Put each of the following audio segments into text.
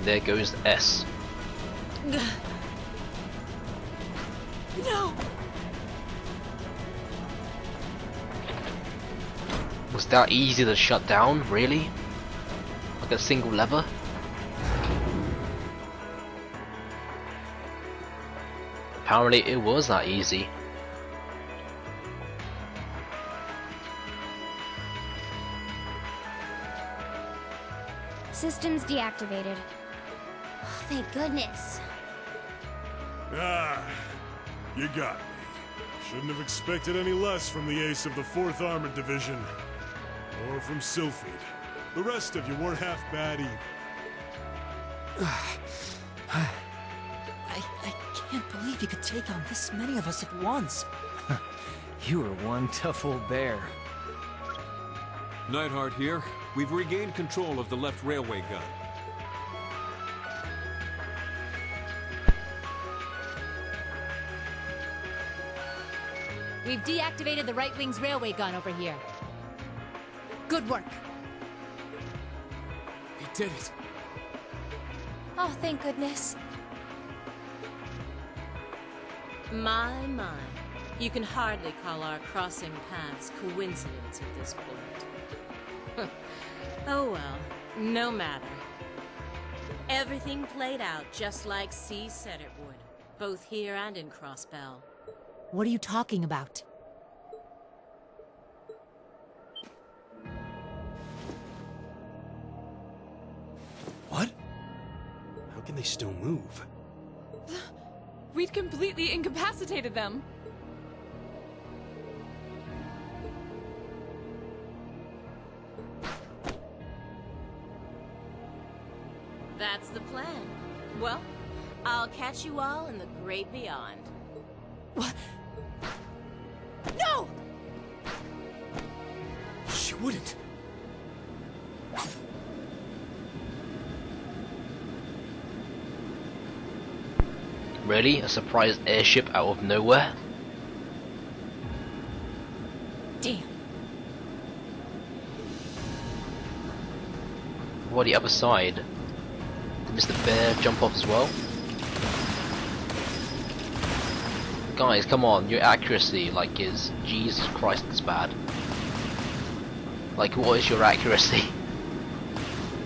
there goes the S. No! Was that easy to shut down, really? Like a single lever? Apparently it was that easy. Systems deactivated. Oh, thank goodness. Ah, you got me. Shouldn't have expected any less from the ace of the 4th Armored Division. Or from Sylphid. The rest of you weren't half bad either. I can't believe you could take on this many of us at once. You were one tough old bear. Neidhart here. We've regained control of the left railway gun. We've deactivated the right wing's railway gun over here. Good work. We did it. Oh, thank goodness. My. You can hardly call our crossing paths coincidence at this point. Oh well, no matter. Everything played out just like C said it would, both here and in Crossbell. What are you talking about? What? How can they still move? We'd completely incapacitated them. That's the plan. Well, I'll catch you all in the great beyond. What? No! She wouldn't. Really? A surprise airship out of nowhere? Damn. What, the other side? Did Mr. Bear jump off as well? Guys, come on, your accuracy, like, is... Jesus Christ, it's bad. Like, what is your accuracy?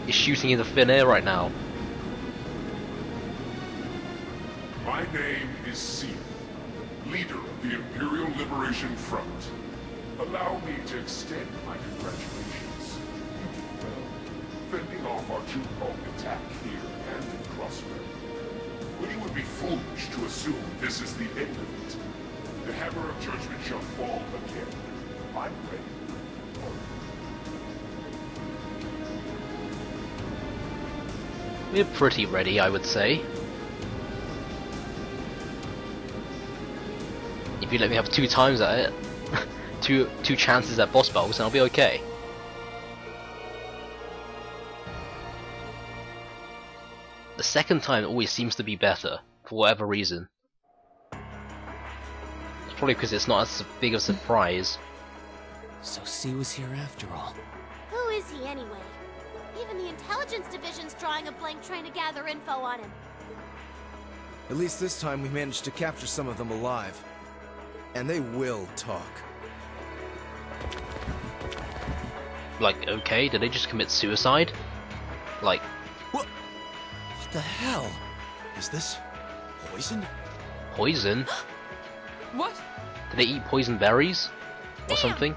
You're shooting in the thin air right now. My name is Seal, leader of the Imperial Liberation Front. Allow me to extend my congratulations. Well, fending off our two-pronged attack here and in Crossbell. But it would be foolish to assume this is the end of it. The hammer of judgment shall fall again. I'm ready. We're pretty ready, I would say. If you let me have 2 times at it, two chances at boss battles, then I'll be okay. The second time always seems to be better, for whatever reason. It's probably because it's not as big of a surprise. So C was here after all. Who is he anyway? Even the intelligence division's drawing a blank trying to gather info on him. At least this time we managed to capture some of them alive. And they will talk. Like, okay, did they just commit suicide? Like... What the hell? Is this poison? Poison? What? Did they eat poison berries? Or something?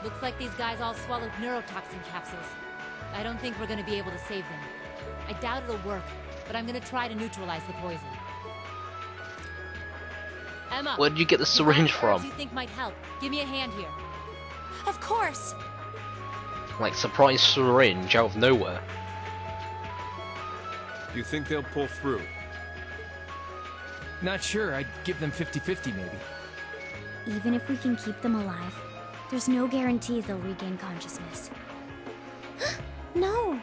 Looks like these guys all swallowed neurotoxin capsules. I don't think we're gonna be able to save them. I doubt it'll work, but I'm gonna try to neutralize the poison. Emma! Where did you get the syringe from? You think might help? Give me a hand here. Of course. Like, surprise syringe out of nowhere. Do you think they'll pull through? Not sure, I'd give them 50-50 maybe. Even if we can keep them alive, there's no guarantee they'll regain consciousness. No!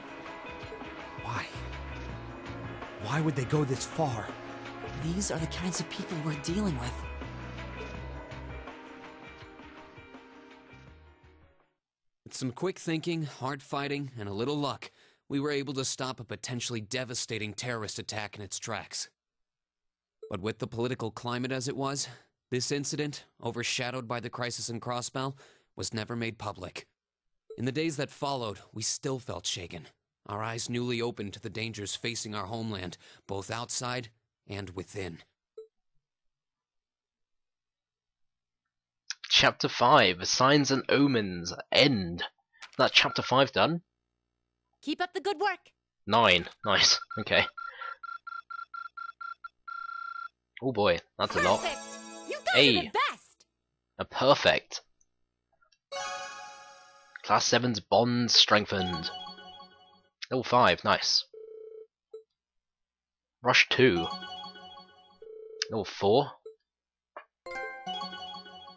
Why? Why would they go this far? These are the kinds of people we're dealing with. With some quick thinking, hard fighting, and a little luck, we were able to stop a potentially devastating terrorist attack in its tracks. But with the political climate as it was, this incident, overshadowed by the crisis in Crossbell, was never made public. In the days that followed, we still felt shaken, our eyes newly opened to the dangers facing our homeland, both outside and within. Chapter 5, Signs and Omens, End. That chapter 5 done? Keep up the good work. 9, nice, okay. Oh boy, that's a lot. Perfect. You guys are the best. A perfect. Class 7's bonds strengthened. Level 5, nice. Rush 2. Level 4.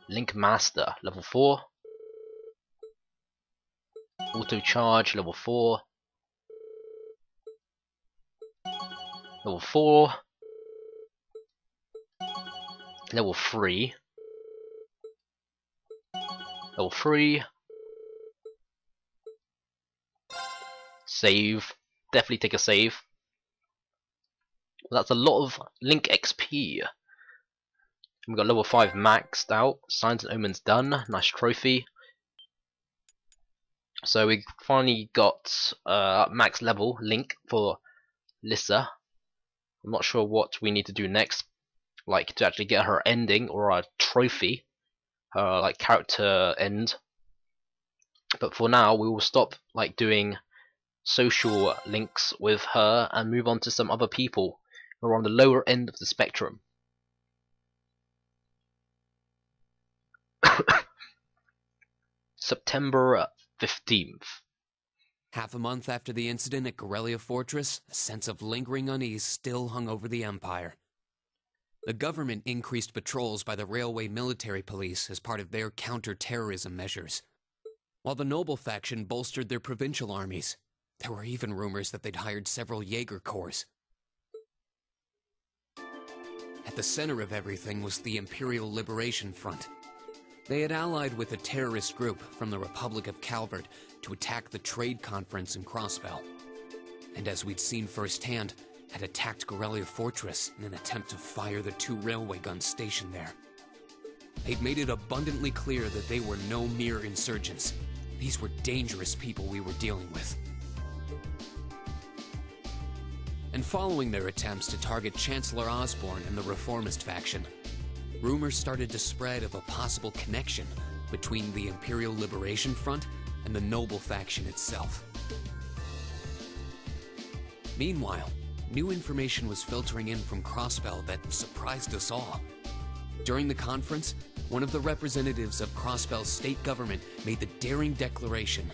Link Master, level 4. Auto Charge, level 4. Level 4. Level 3. Level 3. Save. Definitely take a save. That's a lot of Link XP. We've got level 5 maxed out. Signs and Omens done. Nice trophy. So we finally got max level Link for Lissa. I'm not sure what we need to do next, like to actually get her ending or a trophy, her like character end. But for now, we will stop like doing social links with her and move on to some other people who are on the lower end of the spectrum. September 15th. Half a month after the incident at Corellia Fortress, a sense of lingering unease still hung over the Empire. The government increased patrols by the Railway Military Police as part of their counter-terrorism measures, while the noble faction bolstered their provincial armies. There were even rumors that they'd hired several Jaeger Corps. At the center of everything was the Imperial Liberation Front. They had allied with a terrorist group from the Republic of Calvert to attack the trade conference in Crossbell. And as we'd seen firsthand, had attacked Corellia Fortress in an attempt to fire the 2 railway guns stationed there. They'd made it abundantly clear that they were no mere insurgents. These were dangerous people we were dealing with. And following their attempts to target Chancellor Osborne and the reformist faction, rumors started to spread of a possible connection between the Imperial Liberation Front and the noble faction itself. Meanwhile, new information was filtering in from Crossbell that surprised us all. During the conference, one of the representatives of Crossbell's state government made the daring declaration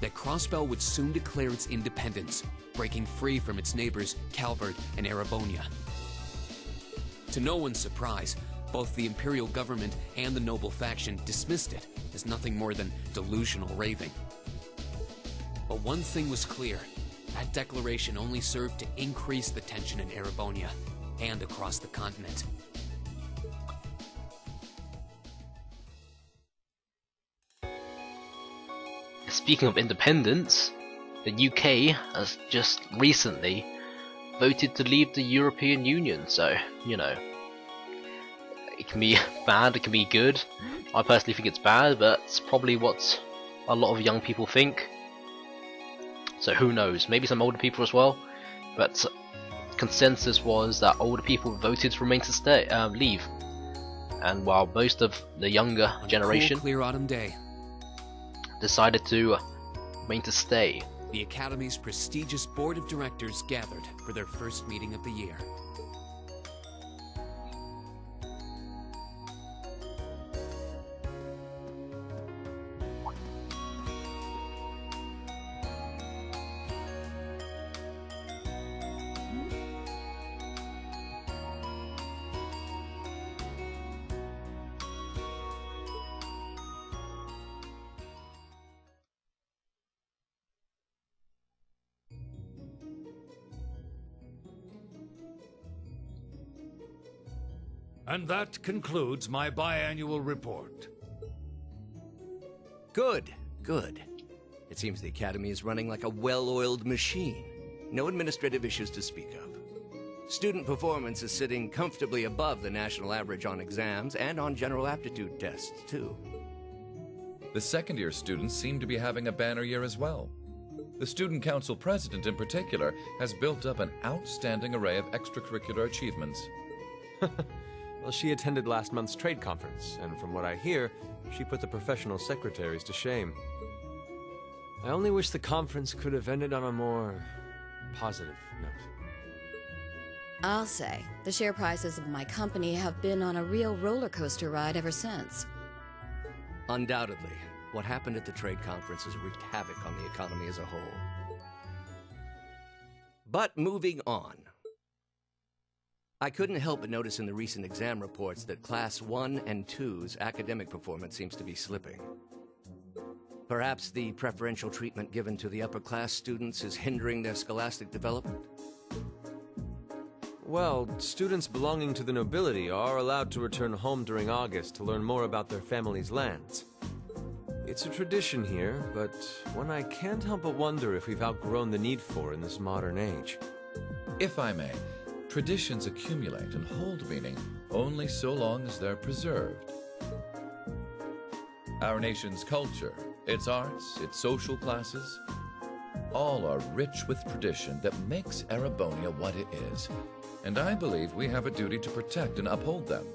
that Crossbell would soon declare its independence, breaking free from its neighbors Calvert and Erebonia. To no one's surprise, both the Imperial government and the noble faction dismissed it as nothing more than delusional raving. But one thing was clear: that declaration only served to increase the tension in Erebonia and across the continent. Speaking of independence, the UK has just recently voted to leave the European Union, so, you know, it can be bad, it can be good. I personally think it's bad, but it's probably what a lot of young people think. So who knows, maybe some older people as well, but consensus was that older people voted to remain to stay, leave. And while most of the younger generation, cool, clear autumn day, decided to remain to stay. The Academy's prestigious board of directors gathered for their first meeting of the year. And that concludes my biannual report. Good. Good. It seems the Academy is running like a well-oiled machine. No administrative issues to speak of. Student performance is sitting comfortably above the national average on exams and on general aptitude tests, too. The second-year students seem to be having a banner year as well. The Student Council President, in particular, has built up an outstanding array of extracurricular achievements. Well, she attended last month's trade conference, and from what I hear, she put the professional secretaries to shame. I only wish the conference could have ended on a more positive note. I'll say, the share prices of my company have been on a real roller coaster ride ever since. Undoubtedly, what happened at the trade conference has wreaked havoc on the economy as a whole. But moving on. I couldn't help but notice in the recent exam reports that Class I and II's academic performance seems to be slipping. Perhaps the preferential treatment given to the upper-class students is hindering their scholastic development? Well, students belonging to the nobility are allowed to return home during August to learn more about their family's lands. It's a tradition here, but one I can't help but wonder if we've outgrown the need for in this modern age. If I may, traditions accumulate and hold meaning only so long as they're preserved. Our nation's culture, its arts, its social classes, all are rich with tradition that makes Erebonia what it is, and I believe we have a duty to protect and uphold them.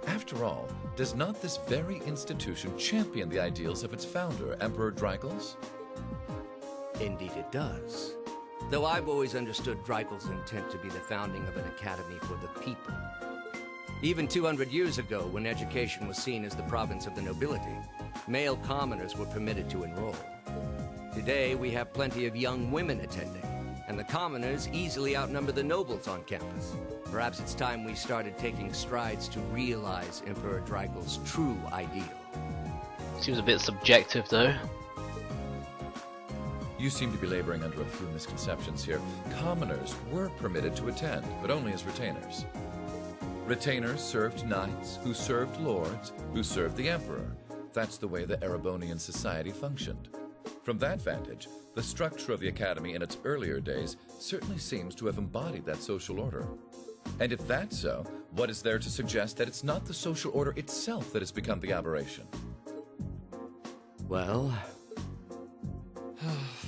After all, does not this very institution champion the ideals of its founder, Emperor Dreigels? Indeed it does. Though I've always understood Dreigels' intent to be the founding of an academy for the people. Even 200 years ago, when education was seen as the province of the nobility, male commoners were permitted to enroll. Today, we have plenty of young women attending, and the commoners easily outnumber the nobles on campus. Perhaps it's time we started taking strides to realize Emperor Dreigels' true ideal. Seems a bit subjective, though. You seem to be laboring under a few misconceptions here. Commoners were permitted to attend, but only as retainers. Retainers served knights, who served lords, who served the emperor. That's the way the Erebonian society functioned. From that vantage, the structure of the academy in its earlier days certainly seems to have embodied that social order. And if that's so, what is there to suggest that it's not the social order itself that has become the aberration? Well...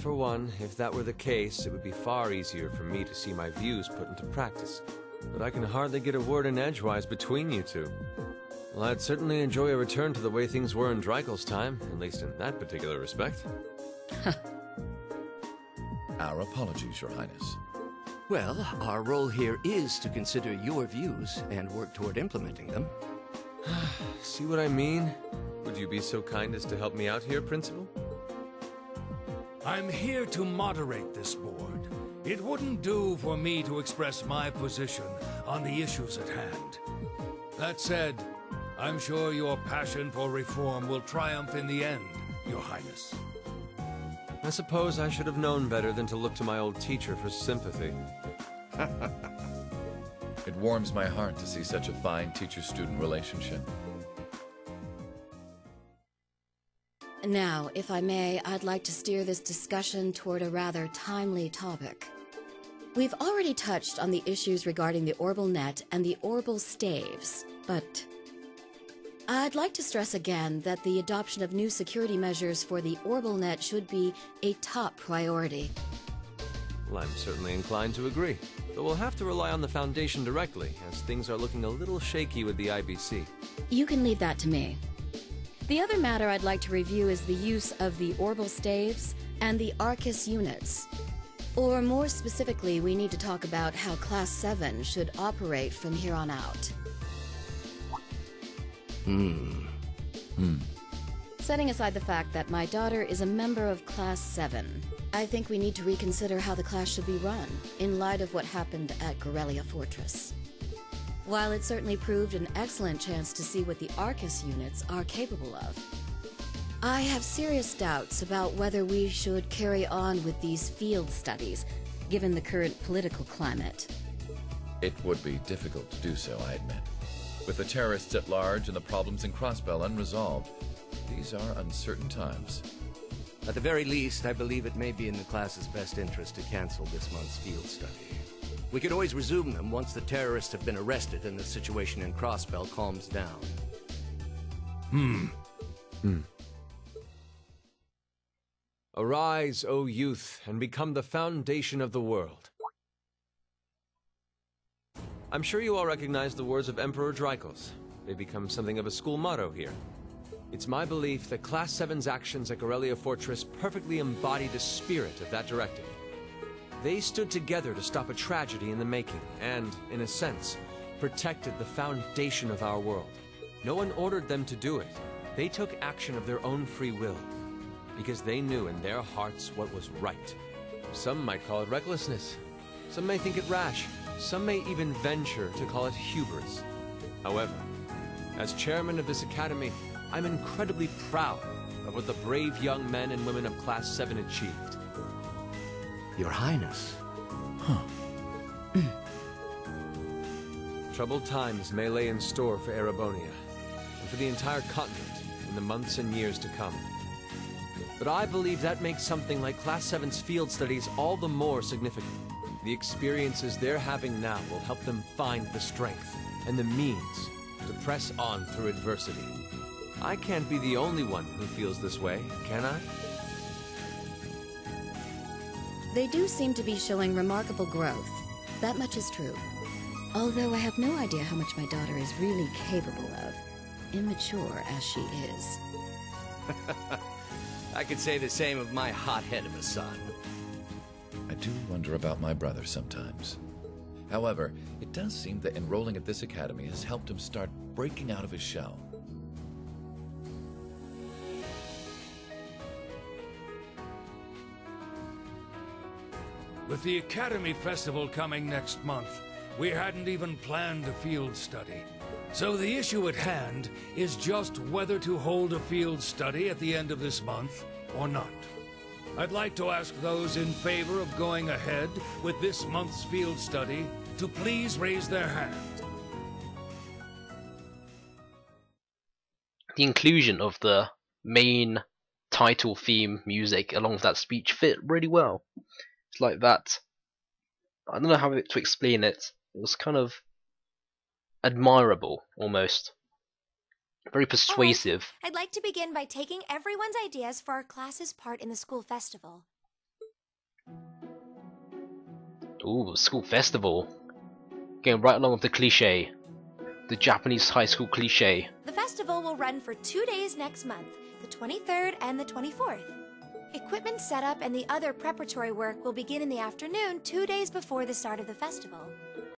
For one, if that were the case, it would be far easier for me to see my views put into practice. But I can hardly get a word in edgewise between you two. Well, I'd certainly enjoy a return to the way things were in Dreigels' time, at least in that particular respect. Our apologies, Your Highness. Well, our role here is to consider your views and work toward implementing them. See what I mean? Would you be so kind as to help me out here, Principal? I'm here to moderate this board. It wouldn't do for me to express my position on the issues at hand. That said, I'm sure your passion for reform will triumph in the end, Your Highness. I suppose I should have known better than to look to my old teacher for sympathy. It warms my heart to see such a fine teacher-student relationship. Now, if I may, I'd like to steer this discussion toward a rather timely topic. We've already touched on the issues regarding the Orbal Net and the Orbal Staves, but I'd like to stress again that the adoption of new security measures for the Orbal Net should be a top priority. Well, I'm certainly inclined to agree, but we'll have to rely on the Foundation directly, as things are looking a little shaky with the IBC. You can leave that to me. The other matter I'd like to review is the use of the Orbal Staves and the Arcus units. Or more specifically, we need to talk about how Class VII should operate from here on out. Setting aside the fact that my daughter is a member of Class VII, I think we need to reconsider how the class should be run, in light of what happened at Gorelia Fortress. While it certainly proved an excellent chance to see what the Arcus units are capable of, I have serious doubts about whether we should carry on with these field studies, given the current political climate. It would be difficult to do so, I admit. With the terrorists at large and the problems in Crossbell unresolved, These are uncertain times. At the very least, I believe it may be in the class's best interest to cancel this month's field study. We could always resume them once the terrorists have been arrested and the situation in Crossbell calms down. Arise, O youth, and become the foundation of the world. I'm sure you all recognize the words of Emperor Drykos. They become something of a school motto here. It's my belief that Class VII's actions at Gorelia Fortress perfectly embody the spirit of that directive. They stood together to stop a tragedy in the making, and, in a sense, protected the foundation of our world. No one ordered them to do it. They took action of their own free will, because they knew in their hearts what was right. Some might call it recklessness. Some may think it rash. Some may even venture to call it hubris. However, as chairman of this academy, I'm incredibly proud of what the brave young men and women of Class VII achieved. Your Highness. Troubled times may lay in store for Erebonia, and for the entire continent in the months and years to come. But I believe that makes something like Class VII's field studies all the more significant. The experiences they're having now will help them find the strength and the means to press on through adversity. I can't be the only one who feels this way, can I? They do seem to be showing remarkable growth. That much is true. Although I have no idea how much my daughter is really capable of, immature as she is. I could say the same of my hothead of a son. I do wonder about my brother sometimes. However, it does seem that enrolling at this academy has helped him start breaking out of his shell. With the Academy Festival coming next month, we hadn't even planned a field study. So the issue at hand is just whether to hold a field study at the end of this month or not. I'd like to ask those in favor of going ahead with this month's field study to please raise their hand. The inclusion of the main title theme music along with that speech fit really well. It's like that. I don't know how to explain it. It was kind of admirable, almost. Very persuasive. Right. I'd like to begin by taking everyone's ideas for our class's part in the school festival. Ooh, school festival. Going right along with the cliche. The Japanese high school cliche. The festival will run for 2 days next month, the 23rd and the 24th. Equipment setup and the other preparatory work will begin in the afternoon 2 days before the start of the festival.